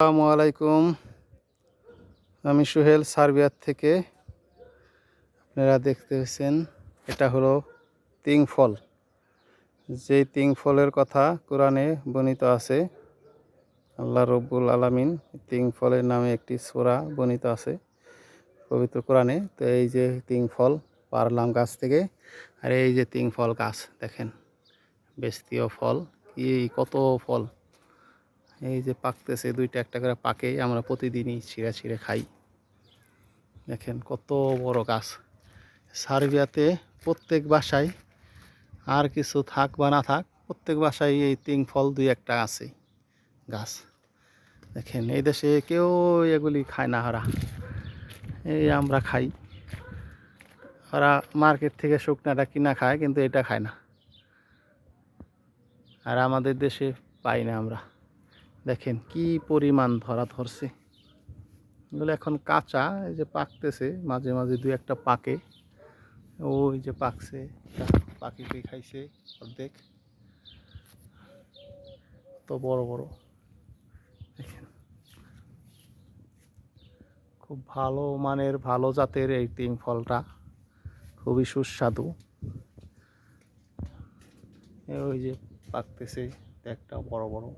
আসসালামু আলাইকুম। আমি সোহেল সার্বিয়া থেকে। আপনারা দেখতে পাচ্ছেন এটা হলো তিং ফল। যেই তিং ফলের কথা কোরআনে বর্ণিত আছে। আল্লাহ রব্বুল আলামিন তিং ফলের নামে একটি সূরা বর্ণিত আছে পবিত্র কোরআনে। তো এই যে তিং ফল পারলাম গাছ থেকে, আর এই যে তিং ফল গাছ দেখেন, বেশতীয় ফল, কি কত ফল! এই যে পাকতেছে, দুইটা একটা করে পাকে, আমরা প্রতিদিনই ছিঁড়ে ছিঁড়ে খাই। দেখেন কত বড় গাছ। সার্বিয়াতে প্রত্যেক বাসায়, আর কিছু থাক বা না থাক, প্রত্যেক বাসায় এই তিং ফল দুই একটা আছে গাছ। দেখেন এই দেশে কেউ এগুলি খায় না, ওরা এই আমরা খাই। ওরা মার্কেট থেকে শুকনাটা কিনা খায়, কিন্তু এটা খায় না। আর আমাদের দেশে পাই না আমরা। দেখেন কি পরিমাণ ধরা ধরছে। এগুলো এখন কাঁচা, এই যে পাকতেছে, মাঝে মাঝে দুই একটা পাকে। ওই যে পাকছে, পাখিকে খাইছে অর্ধেক। তো বড় বড় দেখেন, খুব ভালো মানের, ভালো জাতের এই তিং ফলটা, খুবই সুস্বাদু। ওই যে পাকতেছে একটা বড় বড়।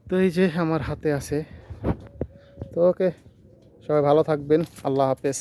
তো এই যে আমার হাতে আছে। তো ওকে, সবাই ভালো থাকবেন। আল্লাহ হাফেজ।